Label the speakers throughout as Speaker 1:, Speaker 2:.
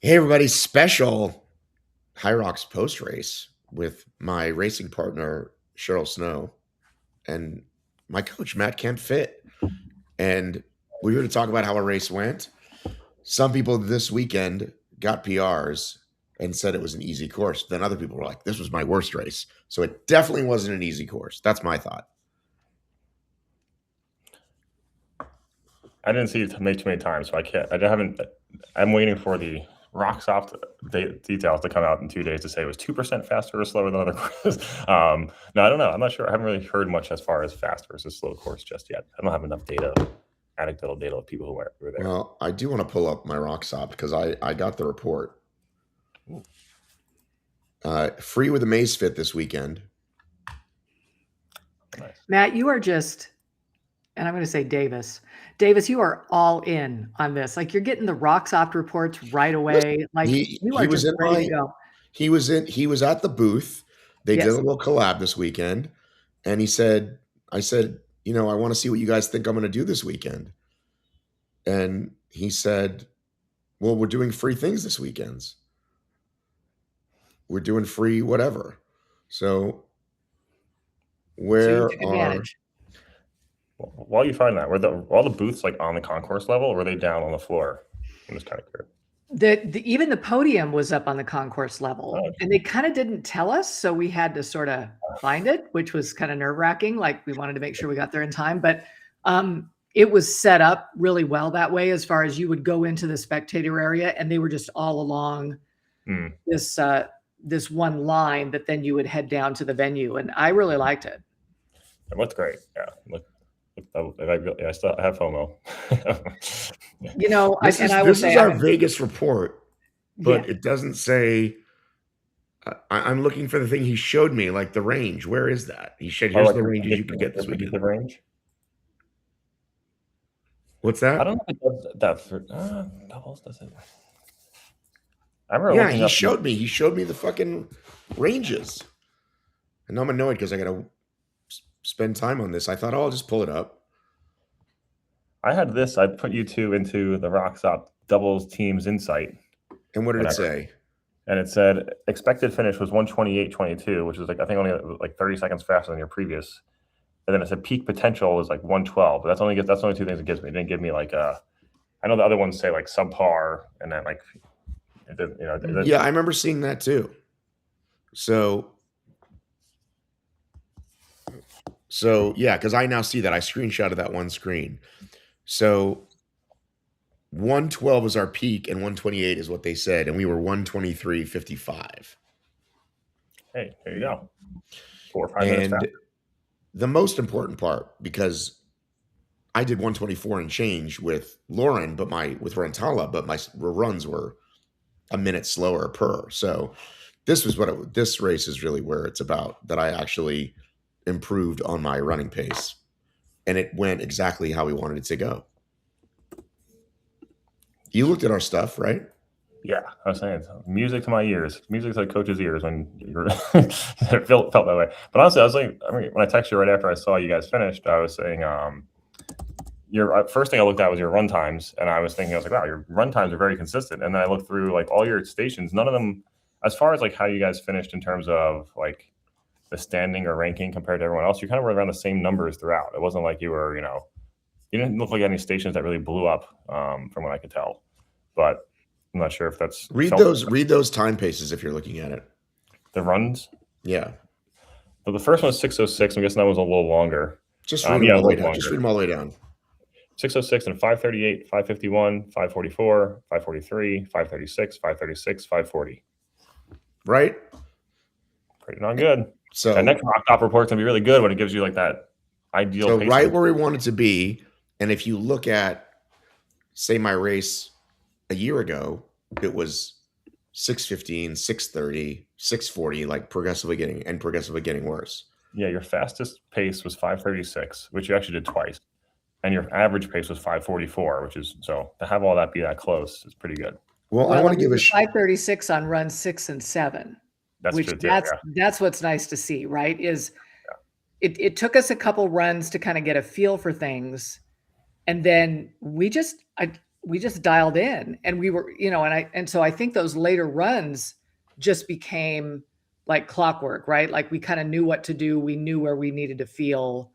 Speaker 1: Hey, everybody, special HYROX post race with my racing partner, Cheryl Snow, and my coach, Matt Kemp fit. And we're here to talk about how a race went. Some people this weekend got PRs and said it was an easy course. Then other people were like, this was my worst race. So it definitely wasn't an easy course. That's my thought.
Speaker 2: I didn't see it too many times, so I'm waiting for the rock soft details to come out in 2 days to say it was 2% faster or slower than other courses. No, I don't know. I'm not sure. I haven't really heard much as far as fast versus slow course just yet. I don't have enough anecdotal data of people who were there.
Speaker 1: Well, I do want to pull up my rock soft because I got the report. Free with a maze fit this weekend.
Speaker 3: Nice. Matt, you are just, and I'm going to say Davis, you are all in on this. Like, you're getting the rock soft reports right away. Like, you are just ready to go.
Speaker 1: He was at the booth. They did a little collab this weekend. And I said, I want to see what you guys think I'm going to do this weekend. And he said, well, we're doing free things this weekends. We're doing free whatever. So where
Speaker 2: while you find that, were all the booths like on the concourse level, or were they down on the floor? I'm just kind of curious.
Speaker 3: Even the podium was up on the concourse level, and they kind of didn't tell us, so we had to sort of find it, which was kind of nerve-wracking. Like, we wanted to make sure we got there in time, but it was set up really well that way, as far as you would go into the spectator area, and they were just all along this one line that then you would head down to the venue, and I really liked it.
Speaker 2: It looked great. Yeah. I still have FOMO.
Speaker 1: This is our Vegas report, but it doesn't say. I'm looking for the thing he showed me, like the range. Where is that? He said, "Here's the ranges you can get this weekend."
Speaker 2: The range.
Speaker 1: What's that?
Speaker 2: I don't know if it does that for doubles. Does it? I remember.
Speaker 1: Yeah, he showed me. He showed me the fucking ranges, and I'm annoyed because I got to spend time on this. I thought, I'll just pull it up.
Speaker 2: I had this. I put you two into the rock soft doubles teams insight.
Speaker 1: And what did it say?
Speaker 2: And it said expected finish was 128.22, which is like, I think, only like 30 seconds faster than your previous. And then it said peak potential was like 112. But that's only two things it gives me. It didn't give me like I know the other ones say like subpar, and then like it did,
Speaker 1: yeah, I remember seeing that too. So yeah, because I now see that I screenshotted that one screen. So 112 is our peak, and 128 is what they said, and we were 123.55.
Speaker 2: Hey, there you go. 4 or 5 minutes faster.
Speaker 1: The most important part, because I did 124 and change with Lauren, with Rentala, but my runs were a minute slower per. So this race is really where it's about, that I actually improved on my running pace, and it went exactly how we wanted it to go. You looked at our stuff, right?
Speaker 2: Yeah, I was saying, music to my ears. Music to the coach's ears when it felt that way. But honestly, I was like, when I texted you right after I saw you guys finished, I was saying, your first thing I looked at was your run times, and I was like, wow, your run times are very consistent. And then I looked through like all your stations, none of them, as far as like how you guys finished in terms of like the standing or ranking compared to everyone else, you kind of were around the same numbers throughout. It wasn't like you were, you didn't look like any stations that really blew up, from what I could tell. But I'm not sure if that's
Speaker 1: read those time paces if you're looking at it.
Speaker 2: The runs?
Speaker 1: Yeah.
Speaker 2: So the first one was 6:06. I'm guessing that was a little longer.
Speaker 1: Just read them all the way down. Just read them all the way down.
Speaker 2: 6:06 and 5:38, 5:51, 5:44, 5:43, 5:36, 5:36, 5:40.
Speaker 1: Right?
Speaker 2: Pretty darn good.
Speaker 1: So
Speaker 2: that next rock top report's gonna be really good when it gives you like that ideal.
Speaker 1: So right where we want it to be. And if you look at, say, my race a year ago, it was 6:15, 6:30, 6:40, like progressively getting worse.
Speaker 2: Yeah, your fastest pace was 5:36, which you actually did twice. And your average pace was 5:44, which is, so to have all that be that close is pretty good.
Speaker 1: Well, I want to give a
Speaker 3: 5:36 on run 6 and 7. That's what's nice to see, right? It took us a couple runs to kind of get a feel for things. And then we just dialed in, and we were, and so I think those later runs just became like clockwork, right? Like we kind of knew what to do. We knew where we needed to feel.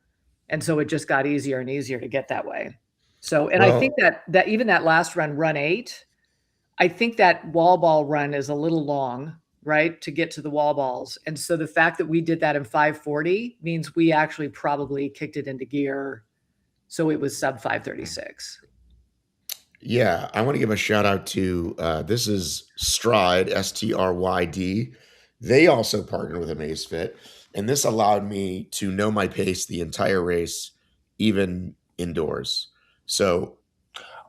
Speaker 3: And so it just got easier and easier to get that way. So, and I think that even that last run 8, I think that wall ball run is a little long, right, to get to the wall balls. And so the fact that we did that in 5:40 means we actually probably kicked it into gear. So it was sub 5:36.
Speaker 1: Yeah, I want to give a shout out to this is Stride, STRYD. They also partnered with Amazfit, and this allowed me to know my pace the entire race, even indoors. So,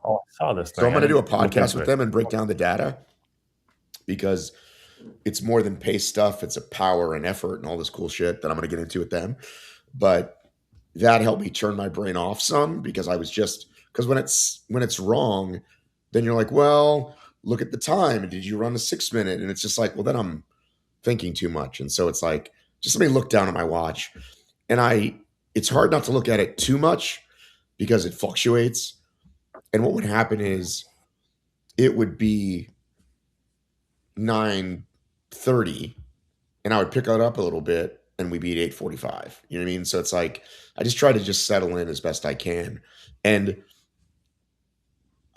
Speaker 2: I saw this.
Speaker 1: So I'm going to do a podcast with them and break down the data, because it's more than pace stuff. It's a power and effort and all this cool shit that I'm going to get into with them. But that helped me turn my brain off some, because I was just, because when it's wrong, then you're like, well, look at the time. And did you run a 6 minute? And it's just like, well, then I'm thinking too much. And so it's like, just let me look down at my watch. And it's hard not to look at it too much because it fluctuates. And what would happen is it would be 9:30 and I would pick it up a little bit and we'd be at 8:45. You know what I mean? So it's like, I just try to just settle in as best I can. And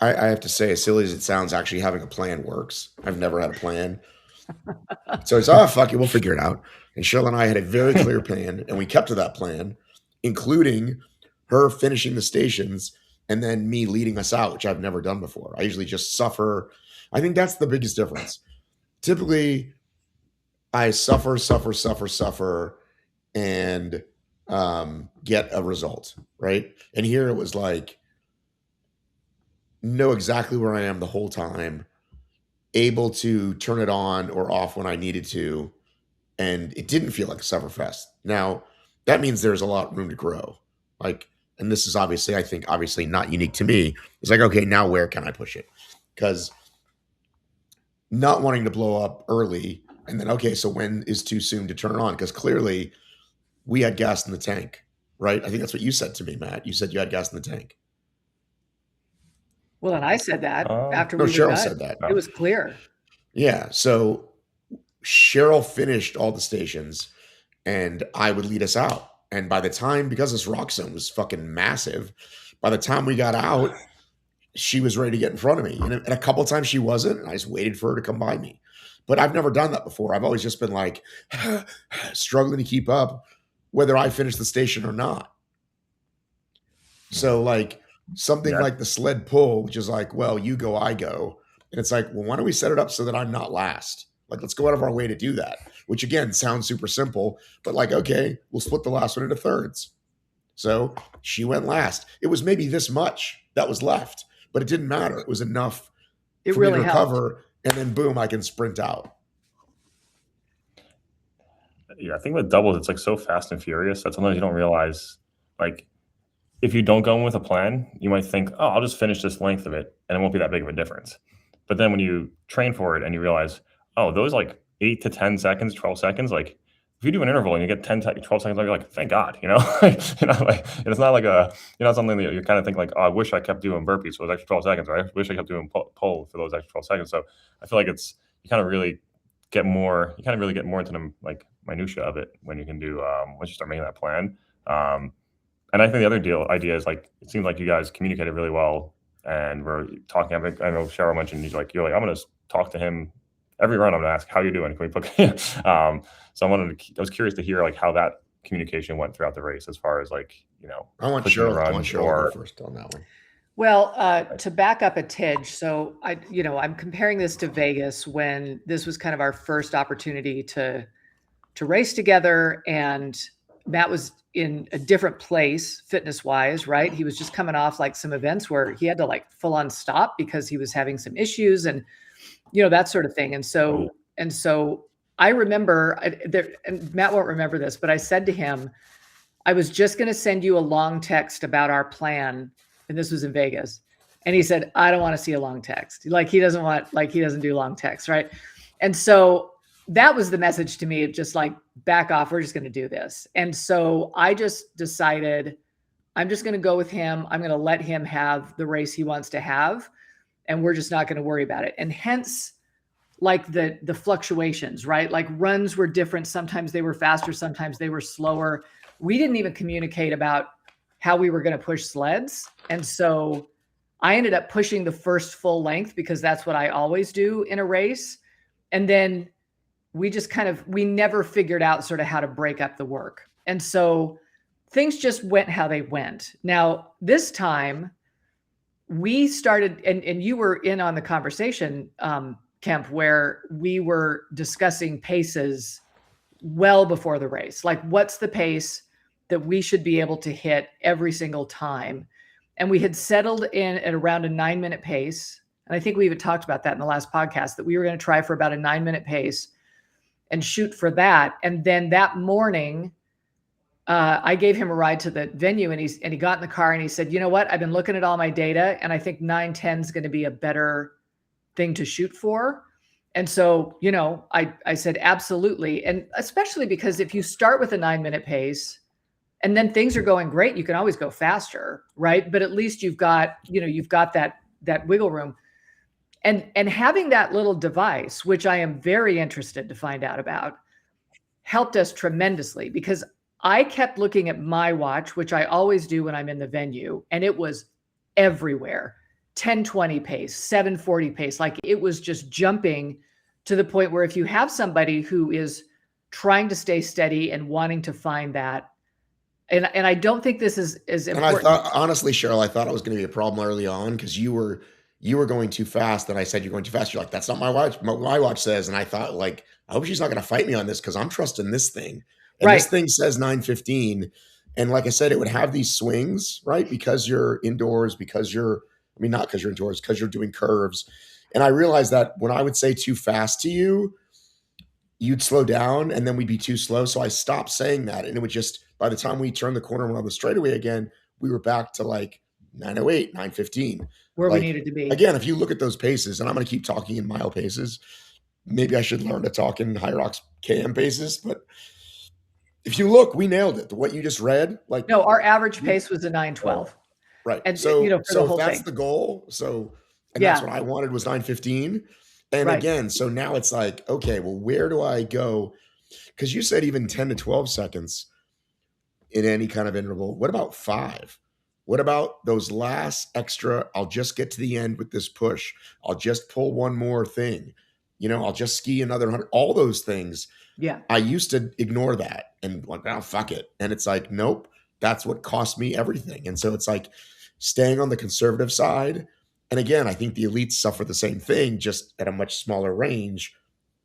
Speaker 1: I have to say, as silly as it sounds, actually having a plan works. I've never had a plan. So it's, fuck it, we'll figure it out. And Cheryl and I had a very clear plan, and we kept to that plan, including her finishing the stations and then me leading us out, which I've never done before. I usually just suffer. I think that's the biggest difference. Typically, I suffer, and get a result, right? And here it was like, know exactly where I am the whole time, able to turn it on or off when I needed to, and it didn't feel like a sufferfest. Now, that means there's a lot of room to grow. Like, and this is obviously, I think, obviously not unique to me. It's like, okay, now where can I push it? Because not wanting to blow up early, and then, okay, so when is too soon to turn it on? Because clearly we had gas in the tank, right? I think that's what you said to me, Matt. You said you had gas in the tank.
Speaker 3: Well, and I said that after we were
Speaker 1: Cheryl
Speaker 3: done.
Speaker 1: said that.
Speaker 3: It was clear.
Speaker 1: Yeah. So Cheryl finished all the stations and I would lead us out. And by the time, because this rock zone was fucking massive, by the time we got out, she was ready to get in front of me. And a couple of times she wasn't, and I just waited for her to come by me. But I've never done that before. I've always just been like struggling to keep up, whether I finish the station or not. So like something like the sled pull, which is like, well, you go, I go. And it's like, well, why don't we set it up so that I'm not last? Like, let's go out of our way to do that, which again, sounds super simple, but like, okay, we'll split the last one into thirds. So she went last. It was maybe this much that was left, but it didn't matter. It was enough for me to recover. And then boom, I can sprint out.
Speaker 2: Yeah, I think with doubles, it's like so fast and furious that sometimes you don't realize, like, if you don't go in with a plan, you might think, oh, I'll just finish this length of it and it won't be that big of a difference. But then when you train for it and you realize, oh, those like 8 to 10 seconds, 12 seconds, like if you do an interval and you get 10, 12 seconds, you're like, thank God, like, it's not like something that you kind of think like, oh, I wish I kept doing burpees for those extra 12 seconds, or I wish I kept doing pull for those extra 12 seconds. So I feel like you kind of really get more into the like minutia of it when you can do, once you start making that plan. And I think the other idea is like, it seems like you guys communicated really well and we're talking. I know Cheryl mentioned you're like, I'm going to talk to him every run. I'm going to ask, how you doing? Can we put, so I was curious to hear like how that communication went throughout the race as far as like,
Speaker 1: I want Cheryl to go first on that one.
Speaker 3: Well, to back up a tidge. So I'm comparing this to Vegas when this was kind of our first opportunity to race together, and Matt was in a different place fitness wise, right? He was just coming off like some events where he had to like full on stop because he was having some issues and, that sort of thing. And so I remember and Matt won't remember this, but I said to him, I was just going to send you a long text about our plan. And this was in Vegas. And he said, I don't want to see a long text. Like he doesn't do long texts. Right. And so that was the message to me of just like, back off. We're just going to do this. And so I just decided I'm just going to go with him. I'm going to let him have the race he wants to have. and we're just not going to worry about it. And hence, like the fluctuations, right? Like runs were different. Sometimes they were faster, sometimes they were slower. We didn't even communicate about how we were going to push sleds. And so I ended up pushing the first full length because that's what I always do in a race. And then we just we never figured out sort of how to break up the work. And so things just went how they went. Now, this time we started, and you were in on the conversation, Kemp, where we were discussing paces well before the race. Like, what's the pace that we should be able to hit every single time? And we had settled in at around a 9-minute pace. And I think we even talked about that in the last podcast, that we were going to try for about a 9-minute pace and shoot for that. And then that morning, I gave him a ride to the venue, and he got in the car and he said, you know what? I've been looking at all my data, and I think 9:10 is going to be a better thing to shoot for. And so, I said, absolutely. And especially because if you start with a 9-minute pace and then things are going great, you can always go faster, right? But at least you've got that wiggle room. And having that little device, which I am very interested to find out about, helped us tremendously, because I kept looking at my watch, which I always do when I'm in the venue, and it was everywhere. 10:20 pace, 7:40 pace. Like, it was just jumping to the point where if you have somebody who is trying to stay steady and wanting to find that, and I don't think this is important.
Speaker 1: And I thought, honestly, Cheryl, I thought it was going to be a problem early on because you were going too fast, and I said, you're going too fast. You're like, that's not my watch. My watch says, and I thought, like, I hope she's not going to fight me on this because I'm trusting this thing. And
Speaker 3: right.
Speaker 1: This thing says 9:15. And like I said, it would have these swings, right? Because you're indoors, not because you're indoors, because you're doing curves. And I realized that when I would say too fast to you, you'd slow down and then we'd be too slow. So I stopped saying that. And it would just, by the time we turned the corner and went on the straightaway again, we were back to like 9:08, 9:15.
Speaker 3: Where we needed to be.
Speaker 1: Again, if you look at those paces, and I'm going to keep talking in mile paces, maybe I should learn to talk in HYROX KM paces, but if you look, we nailed it. What you just read, like,
Speaker 3: no, our average pace was a 9:12.
Speaker 1: Right.
Speaker 3: And
Speaker 1: so
Speaker 3: if
Speaker 1: that's the goal. That's what I wanted was 9:15. And again, so now it's like, okay, well, where do I go? Because you said even 10 to 12 seconds in any kind of interval. What about 5? What about those last extra? I'll just get to the end with this push. I'll just pull one more thing. I'll just ski another 100. All those things.
Speaker 3: Yeah.
Speaker 1: I used to ignore that and like, oh, fuck it. And it's like, nope, that's what cost me everything. And so it's like staying on the conservative side. And again, I think the elites suffer the same thing, just at a much smaller range.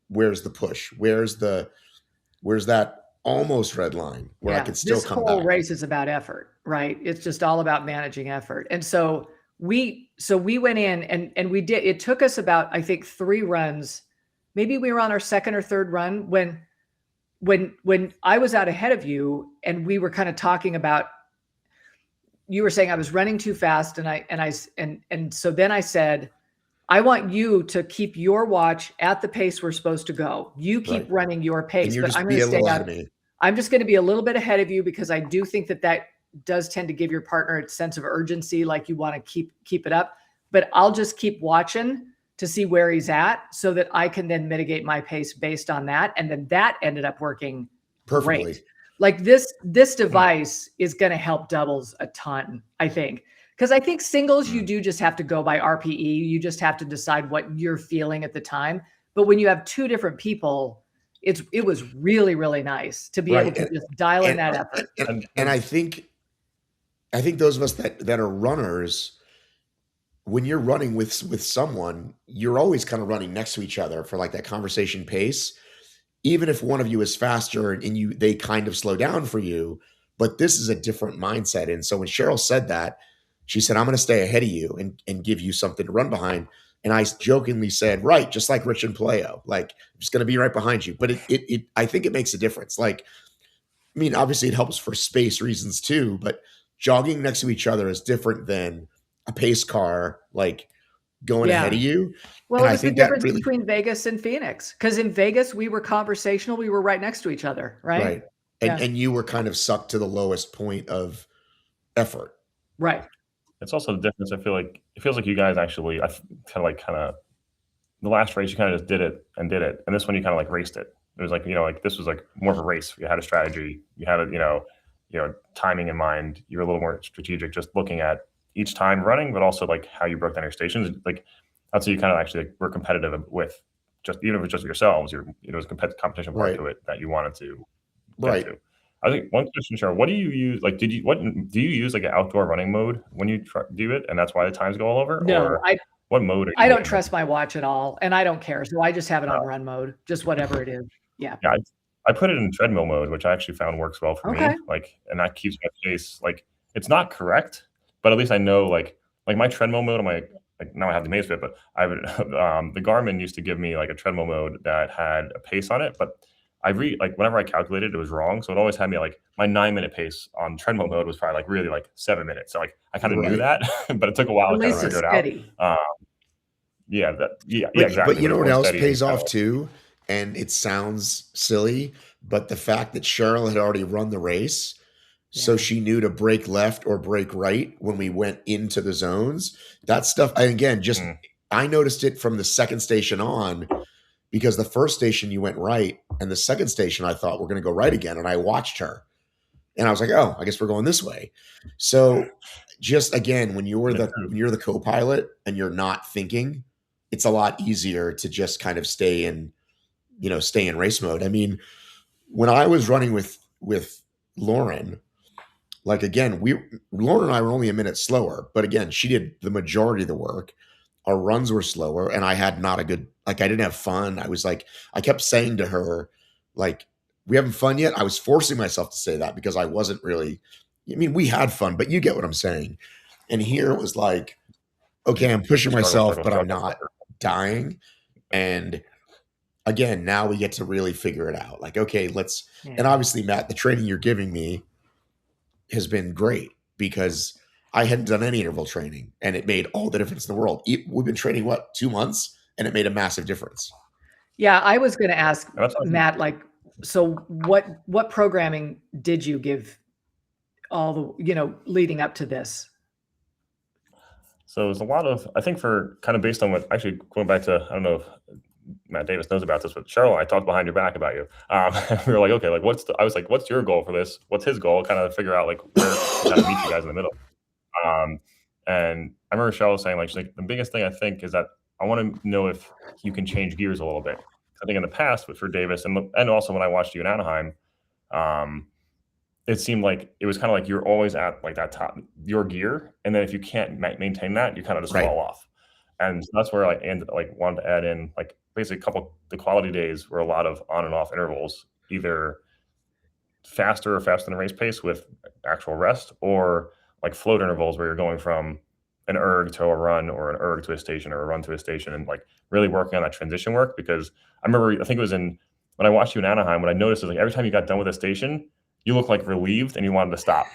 Speaker 1: Where's the push? Where's that almost red line where I could still come back?
Speaker 3: This whole race is about effort, right? It's just all about managing effort. And so we went in and we did, it took us about, I think, 3 runs. Maybe we were on our second or third run when I was out ahead of you and we were kind of talking about, you were saying I was running too fast. And so then I said, I want you to keep your watch at the pace we're supposed to go. You keep running your pace, but I'm going to stay out. I'm just going to be a little bit ahead of you because I do think that does tend to give your partner a sense of urgency. Like, you want to keep it up, but I'll just keep watching to see where he's at so that I can then mitigate my pace based on that. And then that ended up working perfectly. Great. Like this device is going to help doubles a ton, I think. Because I think singles, you do just have to go by RPE. You just have to decide what you're feeling at the time. But when you have 2 different people, it was really, really nice to be able to just dial in that effort.
Speaker 1: And I think those of us that are runners, when you're running with someone, you're always kind of running next to each other for like that conversation pace. Even if one of you is faster and they kind of slow down for you, but this is a different mindset. And so when Cheryl said that, she said, I'm going to stay ahead of you and give you something to run behind. And I jokingly said, right, just like Rich and Paleo, like, I'm just going to be right behind you. But I think it makes a difference. Like, I mean, obviously it helps for space reasons too, but jogging next to each other is different than a pace car, like, going ahead of you.
Speaker 3: Well, it was the difference between Vegas and Phoenix. Because in Vegas, we were conversational. We were right next to each other, right?
Speaker 1: Right. And you were kind of sucked to the lowest point of effort.
Speaker 3: Right.
Speaker 2: It's also the difference. I feel like it feels like you guys actually, kind of the last race you kind of just did it, and this one you kind of like raced it. It was like, like this was like more of a race. You had a strategy. You had a, timing in mind. You're a little more strategic, just looking at each time running, but also like how you broke down your stations. Like that's how you kind of actually like, were competitive with, just even if it's just yourselves. It was a competition part to it that you wanted to get to. I think one question, Cheryl, what do you use? Like, do you use like an outdoor running mode when you do it, and that's why the times go all over?
Speaker 3: No,
Speaker 2: or what mode are you
Speaker 3: I don't trust my watch at all, and I don't care. So I just have it on run mode, just whatever it is. Yeah.
Speaker 2: Yeah, I put it in treadmill mode, which I actually found works well for me. Like, and that keeps my pace. Like, it's not correct, but at least I know like my treadmill mode on my, like now I have the Amazfit, but I have the Garmin used to give me like a treadmill mode that had a pace on it, but like whenever I calculated, it was wrong. So it always had me like my 9-minute pace on treadmill mode was probably like really like 7 minutes. So like I kind of knew that, but it took a while to kind of figure it out. Yeah, exactly.
Speaker 1: But you know what else pays off too? And it sounds silly, but the fact that Cheryl had already run the race, so she knew to break left or break right when we went into the zones. That stuff, and again, just I noticed it from the second station on, because the first station you went right, and the second station I thought we're going to go right again, and I watched her, and I was like, oh, I guess we're going this way. So just again, when you're the co-pilot and you're not thinking, it's a lot easier to just kind of stay in race mode. I mean, when I was running with Lauren, like again, Lauren and I were only a minute slower, but again, she did the majority of the work. Our runs were slower, and I had not a good, like I didn't have fun. I was like, I kept saying to her, like, we haven't fun yet. I was forcing myself to say that because I wasn't really, I mean, we had fun, but you get what I'm saying. And here it was like, okay, I'm pushing myself, but I'm not dying. And again, now we get to really figure it out. Like, okay, and obviously, Matt, the training you're giving me has been great because I hadn't done any interval training, and it made all the difference in the world. We've been training, 2 months, and it made a massive difference.
Speaker 3: Yeah, I was going to ask Matt, like, so what programming did you give all the, leading up to this?
Speaker 2: So there's a lot of, I think, for kind of based on what, actually going back to, I don't know if Matt Davis knows about this, but Cheryl and I talked behind your back about you. We were like, okay, like I was like, what's your goal for this? What's his goal? Kind of figure out like where kind of meet you guys in the middle. And I remember Cheryl saying like, she's like, the biggest thing I think is that I want to know if you can change gears a little bit. I think in the past for Davis and also when I watched you in Anaheim, it seemed like it was kind of like you're always at like that top, your gear. And then if you can't maintain that, you kind of just fall off. And so that's where I wanted to add in like basically the quality days were a lot of on and off intervals, either faster than a race pace with actual rest, or like float intervals where you're going from an erg to a run, or an erg to a station, or a run to a station, and like really working on that transition work. Because I remember, I think it was when I watched you in Anaheim, what I noticed is like every time you got done with a station, you look like relieved and you wanted to stop.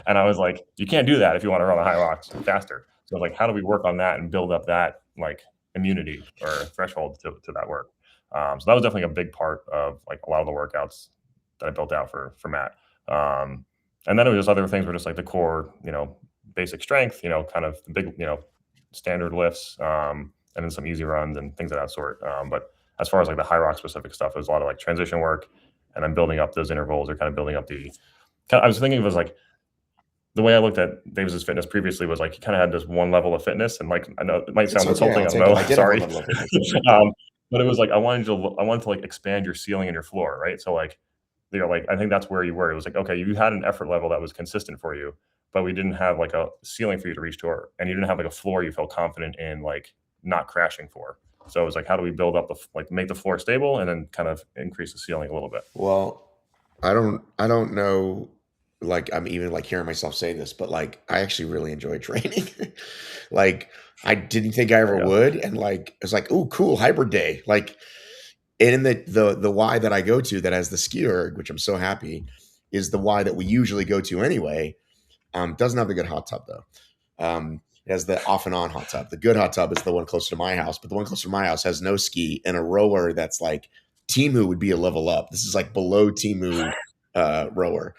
Speaker 2: And I was like, you can't do that if you want to run a HYROX faster. So like, how do we work on that and build up that like immunity or threshold to that work? So that was definitely a big part of like a lot of the workouts that I built out for Matt. And then it was just other things were just like the core, basic strength, kind of the big, standard lifts, and then some easy runs and things of that sort. But as far as like the HYROX specific stuff, there's a lot of like transition work, and then building up those intervals, or kind of building up I was thinking of it as like, the way I looked at Davis's fitness previously was like he kind of had this one level of fitness, and like I know it might sound insulting, sorry, but it was like I wanted to like expand your ceiling and your floor, right? So like, like I think that's where you were. It was like, okay, you had an effort level that was consistent for you, but we didn't have like a ceiling for you to reach to, and you didn't have like a floor you felt confident in like not crashing for. So it was like, how do we build up make the floor stable and then kind of increase the ceiling a little bit?
Speaker 1: Well, I don't know. Like I'm even like hearing myself say this, but like I actually really enjoy training. Like I didn't think I ever would, and like it's like, oh, cool, hybrid day. Like, and in the Y that I go to that has the ski erg, which I'm so happy, is the Y that we usually go to anyway. Doesn't have the good hot tub though. It has the off and on hot tub. The good hot tub is the one closer to my house, but the one closer to my house has no ski and a rower that's like Timu would be a level up. This is like below Timu rower.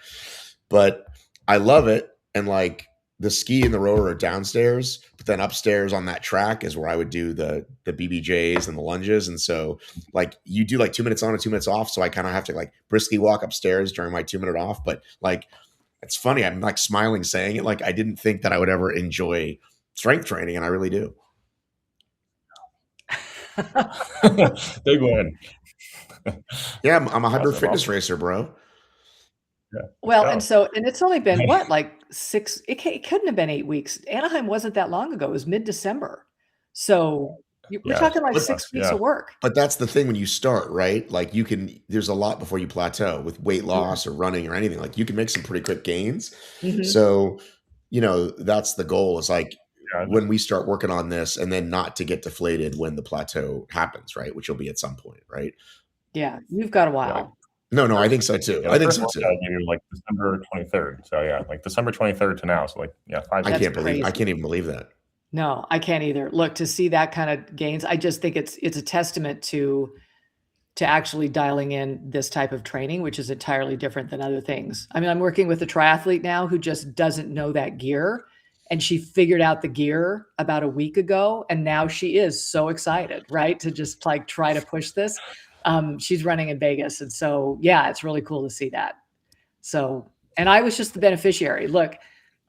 Speaker 1: But I love it. And like the ski and the rower are downstairs, but then upstairs on that track is where I would do the BBJs and the lunges. And so like you do like 2 minutes on and 2 minutes off. So I kind of have to like briskly walk upstairs during my 2 minute off. But like, it's funny. I'm like smiling saying it. Like I didn't think that I would ever enjoy strength training, and I really do.
Speaker 2: Big win.
Speaker 1: Yeah, I'm a hyper fitness racer, bro.
Speaker 2: Yeah.
Speaker 3: Well, and it's only been what, like 6, it couldn't have been 8 weeks. Anaheim wasn't that long ago. It was mid-December. So we're talking like 6 weeks of work.
Speaker 1: But that's the thing when you start, right? Like there's a lot before you plateau with weight loss or running or anything. Like you can make some pretty quick gains. Mm-hmm. So, that's the goal is like when we start working on this and then not to get deflated when the plateau happens, right? Which will be at some point, right?
Speaker 3: Yeah, you've got a while.
Speaker 1: Yeah. No, I think so too. I think so too.
Speaker 2: Like December 23rd. So yeah, like December 23rd to now. So like 5
Speaker 1: years. I can't even believe that.
Speaker 3: No, I can't either. Look, to see that kind of gains, I just think it's a testament to actually dialing in this type of training, which is entirely different than other things. I mean, I'm working with a triathlete now who just doesn't know that gear, and she figured out the gear about a week ago, and now she is so excited, right, to just like try to push this. She's running in Vegas. And so, yeah, it's really cool to see that. So, and I was just the beneficiary. Look,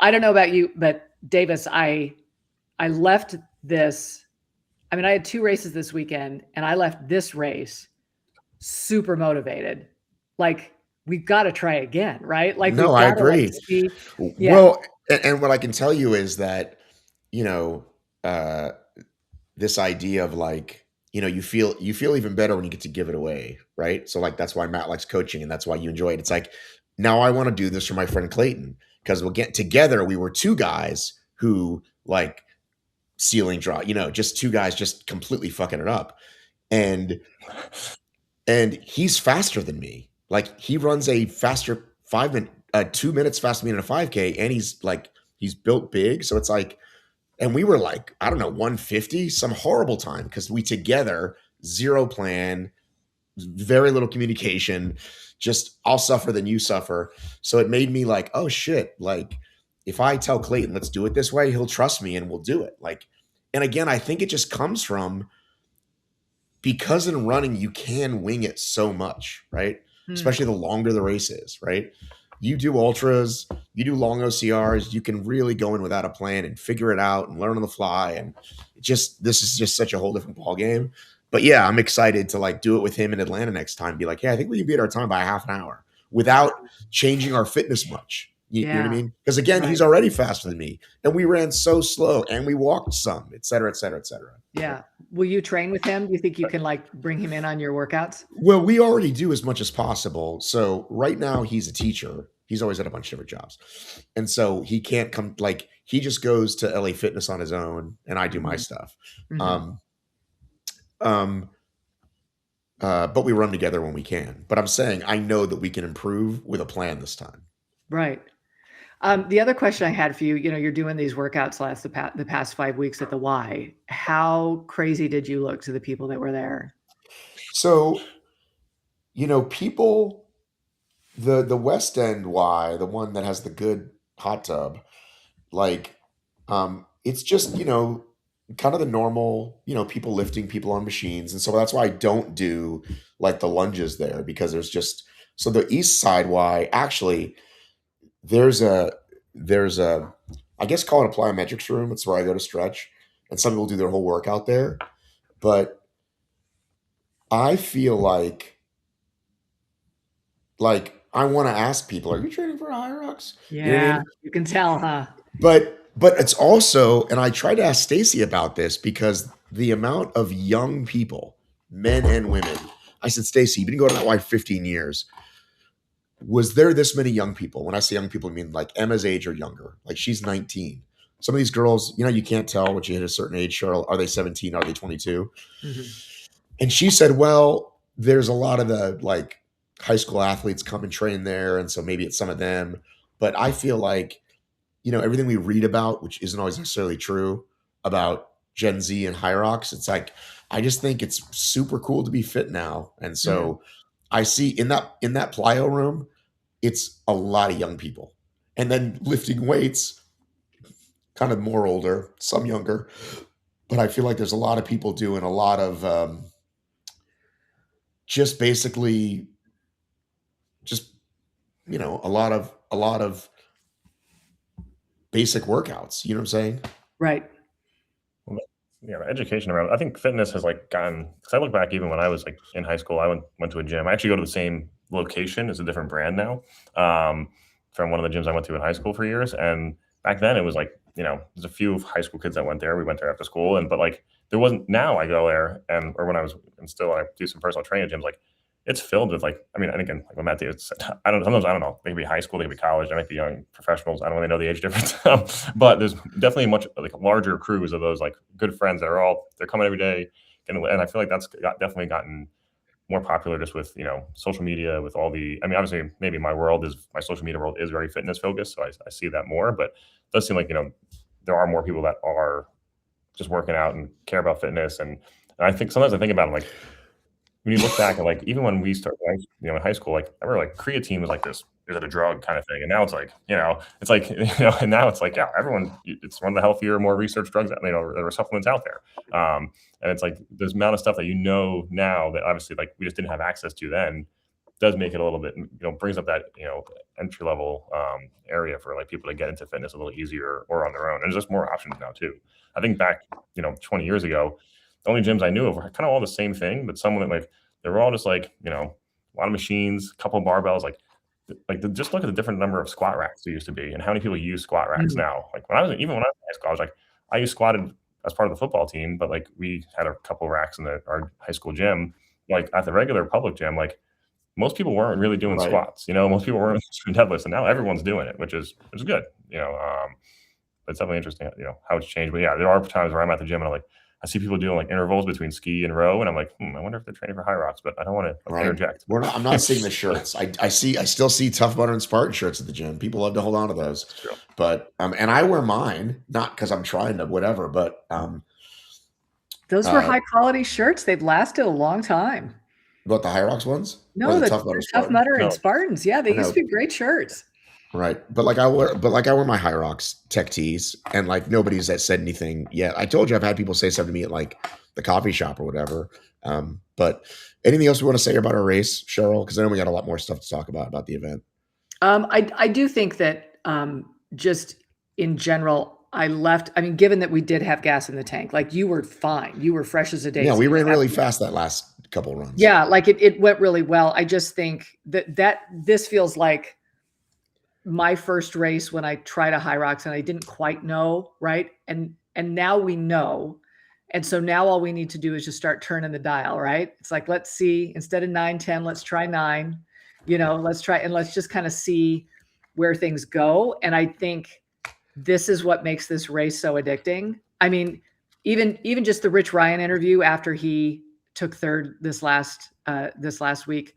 Speaker 3: I don't know about you, but Davis, I left this. I mean, I had 2 races this weekend, and I left this race super motivated. Like, we've got to try again, right? Like,
Speaker 1: no, I agree. Well, and what I can tell you is that, this idea of like, you feel even better when you get to give it away, right? So like that's why Matt likes coaching, and that's why you enjoy it. It's like, now I want to do this for my friend Clayton, because we'll get together. We were 2 guys who like ceiling draw, just 2 guys just completely fucking it up, and he's faster than me. Like he runs a faster 2 minutes faster than me in a 5K, and he's built big, so it's like. And we were like, I don't know, 150, some horrible time, because we together, 0 plan, very little communication, just I'll suffer, then you suffer. So it made me like, oh shit, like if I tell Clayton, let's do it this way, he'll trust me and we'll do it. Like, and again, I think it just comes from because in running, you can wing it so much, right? Especially the longer the race is, right? You do ultras, you do long OCRs, you can really go in without a plan and figure it out and learn on the fly. And this is just such a whole different ball game. But yeah, I'm excited to like do it with him in Atlanta next time. Be like, hey, I think we can beat our time by a half an hour without changing our fitness much. You know what I mean? Because again, he's already faster than me, and we ran so slow, and we walked some, et cetera, et cetera, et cetera.
Speaker 3: Yeah. Will you train with him? Do you think you can like bring him in on your workouts?
Speaker 1: Well, we already do as much as possible. So right now he's a teacher. He's always had a bunch of different jobs. And so he can't come, like he just goes to LA Fitness on his own, and I do my stuff. Mm-hmm. But we run together when we can. But I'm saying I know that we can improve with a plan this time.
Speaker 3: Right. The other question I had for you, you're doing these workouts the past 5 weeks at the Y. How crazy did you look to the people that were there?
Speaker 1: So, people, the West End Y, the one that has the good hot tub, like, it's just, kind of the normal, people lifting, people on machines. And so that's why I don't do like the lunges there, because so the East Side Y, actually, there's a, I guess call it a plyometrics room. It's where I go to stretch, and some people do their whole workout there. But I feel like I want to ask people, are you training for a HYROX?
Speaker 3: Yeah, you can tell, huh?
Speaker 1: But it's also, and I tried to ask Stacy about this, because the amount of young people, men and women, I said, Stacy, you've been going to that Y 15 years. Was there this many young people? When I say young people, I mean like Emma's age or younger. Like she's 19. Some of these girls, you can't tell once you hit a certain age, Cheryl. Are they 17? Are they 22? Mm-hmm. And she said, well, there's a lot of the like high school athletes come and train there. And so maybe it's some of them. But I feel like, everything we read about, which isn't always necessarily true, about Gen Z and HYROX, it's like, I just think it's super cool to be fit now. And so I see in that plyo room, it's a lot of young people. And then lifting weights, kind of more older, some younger, but I feel like there's a lot of people doing a lot of just basically just a lot of basic workouts. You know what I'm saying?
Speaker 3: Right.
Speaker 2: Well, yeah, education around. I think fitness has like gotten. Because I look back, even when I was like in high school, I went to a gym. I actually go to the same location. It's a different brand now. From one of the gyms I went to in high school for years, and back then it was like there's a few high school kids that went there. We went there after school, but like there wasn't. Now I go there, or when I was and still I do some personal training at gyms. Like it's filled with like I mean, and again, like what Matt did, I don't sometimes I don't know. They could be high school, they could be college, they might be young professionals. I don't really know the age difference, but there's definitely much like larger crews of those like good friends that are they're coming every day, and I feel like that's definitely gotten more popular just with social media with all the. I mean, obviously, maybe my social media world is very fitness focused, so I see that more. But it does seem like there are more people that are just working out and care about fitness, and I think sometimes I think about it like when you look back at like even when we started in high school, like I remember like creatine was like this, is it a drug kind of thing, and now it's like it's like and now it's like it's one of the healthier, more researched drugs that there are supplements out there, and it's like this amount of stuff that now that obviously like we just didn't have access to then does make it a little bit brings up that entry level area for like people to get into fitness a little easier or on their own, and there's just more options now too. I think back 20 years ago, the only gyms I knew of were kind of all the same thing, but some of them like they were all just like a lot of machines, a couple of barbells, just look at the different number of squat racks there used to be and how many people use squat racks now. Like when I was in high school, I was like I used squatted as part of the football team, but like we had a couple of racks in our high school gym. Like at the regular public gym, like most people weren't really doing
Speaker 1: Right.
Speaker 2: squats. Most people weren't doing deadlifts, and now everyone's doing it, which is good. But it's definitely interesting, how it's changed. But yeah, there are times where I'm at the gym and I see people doing like intervals between ski and row, and I'm like, I wonder if they're training for HYROX, but I don't want to interject.
Speaker 1: I'm not seeing the shirts. I still see Tough Mudder and Spartan shirts at the gym. People love to hold on to those. But and I wear mine, not because I'm trying to whatever, but
Speaker 3: those were high quality shirts. They've lasted a long time.
Speaker 1: What, the HYROX ones?
Speaker 3: No, the Tough Mudder and Spartans. Yeah, they used to be great shirts.
Speaker 1: Right. But I wear my HYROX tech tees, and like nobody's said anything yet. I told you I've had people say something to me at like the coffee shop or whatever. But anything else we want to say about our race, Cheryl? Because I know we got a lot more stuff to talk about the event.
Speaker 3: I do think that just in general, given that we did have gas in the tank, like you were fine. You were fresh as a daisy.
Speaker 1: Yeah, we ran really fast that last couple runs.
Speaker 3: Yeah, like it went really well. I just think that this feels like my first race when I tried a HYROX and I didn't quite know, right? And now we know. And so now all we need to do is just start turning the dial, right? It's like, let's see, instead of 9-10, let's try 9, let's try, and let's just kind of see where things go. And I think this is what makes this race so addicting. I mean, even just the Rich Ryan interview after he took third this last week.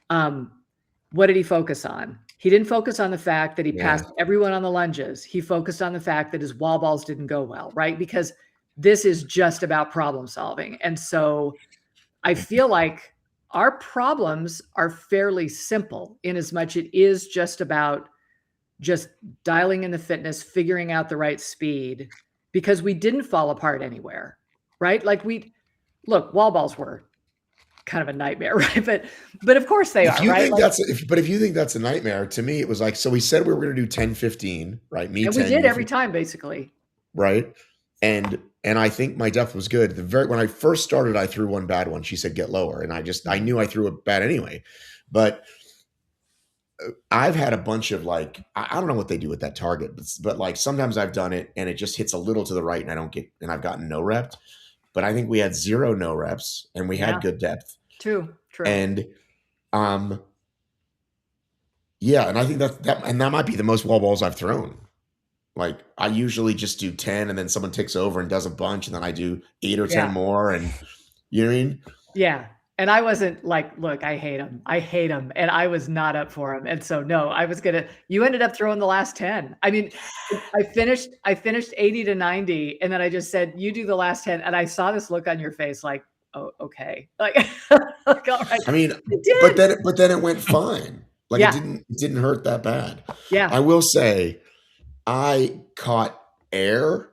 Speaker 3: What did he focus on? He didn't focus on the fact that he passed everyone on the lunges. He focused on the fact that his wall balls didn't go well, right? Because this is just about problem solving. And so I feel like our problems are fairly simple in as much it is just about just dialing in the fitness, figuring out the right speed, because we didn't fall apart anywhere, right? Like wall balls were kind of a nightmare, right? But of course they are, right?
Speaker 1: If you think that's a nightmare, to me it was like, so we said we were going to do 10-15, right?
Speaker 3: And we did every time basically,
Speaker 1: right? And I think my depth was good. When I first started, I threw one bad one. She said get lower, and I knew I threw it bad anyway. But I've had a bunch of like, I don't know what they do with that target, but like sometimes I've done it and it just hits a little to the right, and I've gotten no rep. But I think we had 0 no reps, and we had good depth.
Speaker 3: True.
Speaker 1: And yeah, and I think that might be the most wall balls I've thrown. Like I usually just do 10, and then someone takes over and does a bunch, and then I do 8 or 10 more, and you know what I mean?
Speaker 3: Yeah. And I wasn't like, look, I hate him. And I was not up for him. And so, no, you ended up throwing the last 10. I mean, I finished 80 to 90. And then I just said, you do the last 10. And I saw this look on your face like, oh, okay. Like, all right.
Speaker 1: I mean, but then it went fine. Like it didn't hurt that bad.
Speaker 3: Yeah.
Speaker 1: I will say I caught air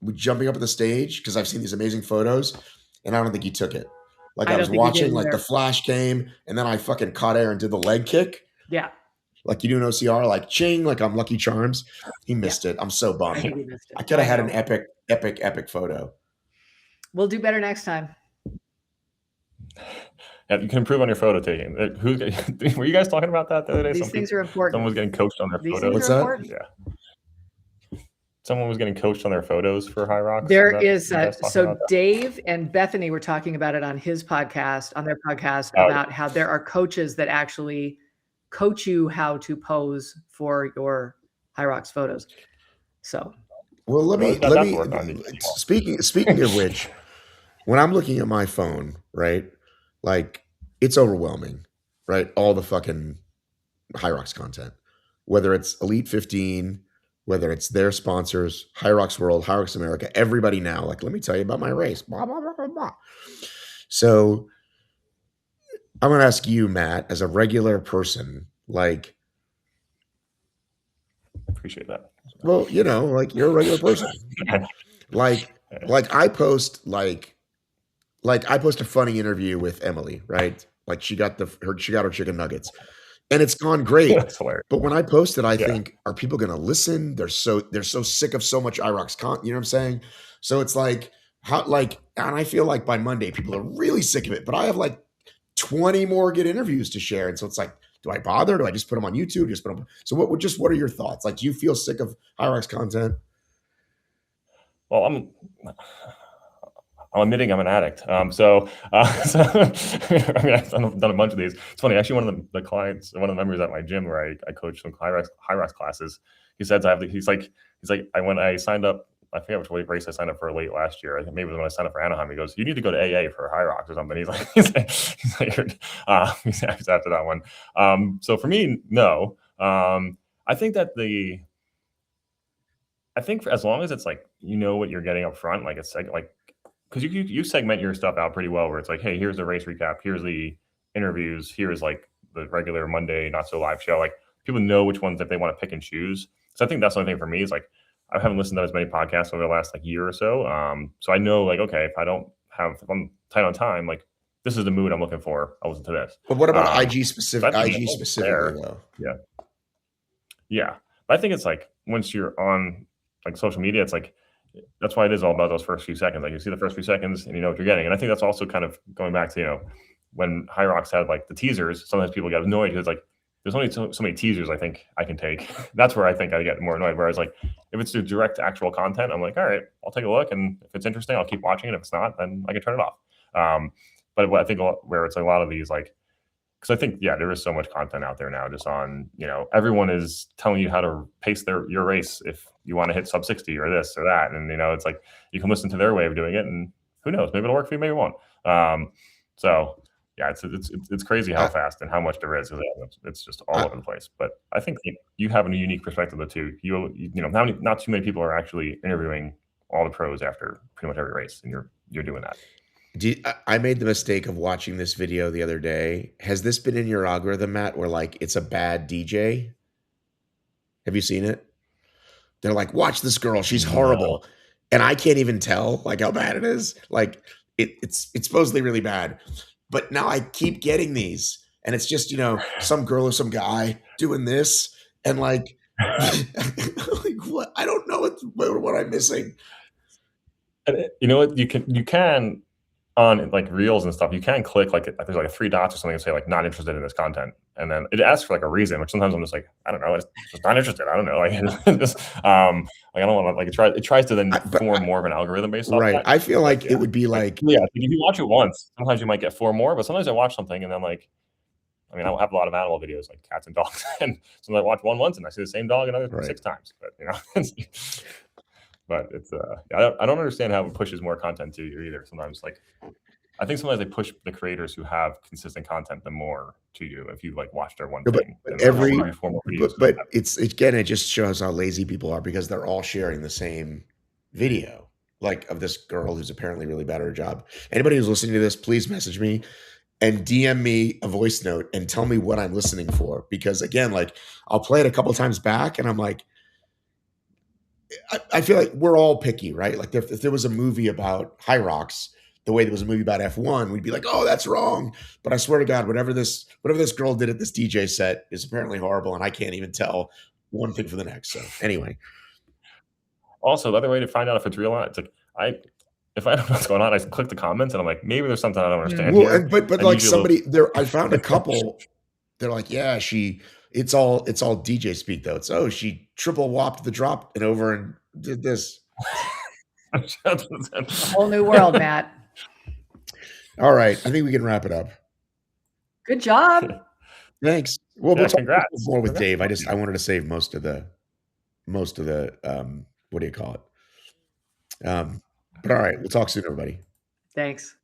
Speaker 1: with jumping up on the stage because I've seen these amazing photos, and I don't think he took it. Like I was watching, like the flash came, and then I fucking caught air and did the leg kick.
Speaker 3: Yeah.
Speaker 1: Like you do an OCR, like ching, like I'm Lucky Charms. He missed it. I'm so bummed.
Speaker 3: I think he missed it.
Speaker 1: I could have had an epic photo.
Speaker 3: We'll do better next time.
Speaker 2: Yeah, you can improve on your photo taking. Were you guys talking about that the other day?
Speaker 3: These things are important.
Speaker 2: Someone was getting coached on their photos.
Speaker 1: What's that?
Speaker 2: Yeah. Someone was getting coached on their photos for HYROX.
Speaker 3: There is so Dave and Bethany were talking about it on his podcast, on their podcast, about how there are coaches that actually coach you how to pose for your HYROX photos. So,
Speaker 1: well, let me speaking of which, when I'm looking at my phone, right, like it's overwhelming, right? All the fucking HYROX content, whether it's Elite 15, whether it's their sponsors, HYROX World, HYROX America, everybody now, like, let me tell you about my race, blah, blah, blah, blah, blah. So I'm going to ask you, Matt, as a regular person, like,
Speaker 2: appreciate that.
Speaker 1: Well, you know, like you're a regular person. like I post I post a funny interview with Emily, right? Like she got her chicken nuggets. And it's gone great. But when I post it, I think, are people going to listen? They're so sick of so much HYROX content. You know what I'm saying? So it's like, and I feel like by Monday, people are really sick of it. But I have like 20 more good interviews to share. And so it's like, do I bother? Do I just put them on YouTube? So what are your thoughts? Like, do you feel sick of HYROX content?
Speaker 2: Well, I'm admitting I'm an addict. I mean, I've done a bunch of these. It's funny. Actually, one of the clients, one of the members at my gym where I coach some HYROX classes, he said, he's like, when I signed up, I forget which race I signed up for late last year. I think maybe it was when I signed up for Anaheim. He goes, you need to go to AA for HYROX or something. He's after that one. So for me, no. I think that as long as it's like, you know what you're getting up front, like it's like, because you segment your stuff out pretty well where it's like, hey, here's the race recap, here's the interviews, here's like the regular Monday not so live show. Like people know which ones if they want to pick and choose. So I think that's the only thing for me is like I haven't listened to as many podcasts over the last like year or so. So I know like, okay, if I'm tight on time, like this is the mood I'm looking for, I'll listen to this.
Speaker 1: But what about IG specifically though?
Speaker 2: Yeah. But I think it's like once you're on like social media, it's like that's why it is all about those first few seconds. Like you see the first few seconds and you know what you're getting. And I think that's also kind of going back to, you know, when HYROX had like the teasers, sometimes people get annoyed because like there's only so many teasers I think I can take. That's where I think I get more annoyed. Whereas like if it's the direct actual content, I'm like, all right, I'll take a look. And if it's interesting, I'll keep watching it. If it's not, then I can turn it off. But what I think where it's a lot of these like, because I think, yeah, there is so much content out there now just on, you know, everyone is telling you how to pace your race if you want to hit sub 60 or this or that. And, you know, it's like you can listen to their way of doing it and who knows, maybe it'll work for you, maybe it won't. So, yeah, it's crazy how fast and how much there is. It's just all over the place. But I think you have a unique perspective of it too. You know, not too many people are actually interviewing all the pros after pretty much every race, and you're doing that.
Speaker 1: I made the mistake of watching this video the other day. Has this been in your algorithm, Matt, where like it's a bad DJ? Have you seen it? They're like, watch this girl, she's horrible. And I can't even tell like how bad it is. Like it's supposedly really bad. But now I keep getting these. And it's just, you know, some girl or some guy doing this. And like, like what? I don't know what I'm missing.
Speaker 2: You know what? You can on like reels and stuff, you can click like there's like 3 dots or something and say like not interested in this content, and then it asks for like a reason, which sometimes I'm just like, I don't know, it's just not interested. I don't know, like just like I don't want to like it tries to then form more of an algorithm based off that.
Speaker 1: I feel like it would be like
Speaker 2: if you watch it once, sometimes you might get 4 more, but sometimes I watch something and then like, I mean, I have a lot of animal videos like cats and dogs, and sometimes I watch one once and I see the same dog another 6 times, but you know. But it's I don't understand how it pushes more content to you either. Sometimes like I think sometimes they push the creators who have consistent content the more to you if you like watch their one thing.
Speaker 1: But it's again, it just shows how lazy people are because they're all sharing the same video, like of this girl who's apparently really bad at her job. Anybody who's listening to this, please message me and DM me a voice note and tell me what I'm listening for. Because again, like I'll play it a couple times back and I'm like, I feel like we're all picky, right? Like if there was a movie about HYROX, the way there was a movie about F1, we'd be like, oh, that's wrong. But I swear to God, whatever this girl did at this DJ set is apparently horrible, and I can't even tell one thing from the next. So anyway.
Speaker 2: Also, the other way to find out if it's real or not, it's like if I don't know what's going on, I click the comments and I'm like, maybe there's something I don't understand
Speaker 1: Well,
Speaker 2: here.
Speaker 1: but like somebody there, I found a couple. They're like, yeah, it's all DJ speak though. It's she triple whopped the drop and over and did this.
Speaker 3: A whole new world, Matt.
Speaker 1: All right, I think we can wrap it up.
Speaker 3: Good job.
Speaker 1: Thanks. Well,
Speaker 2: Yeah,
Speaker 1: we'll talk
Speaker 2: congrats.
Speaker 1: more with Dave. I wanted to save most of the what do you call it? But all right, we'll talk soon, everybody.
Speaker 3: Thanks.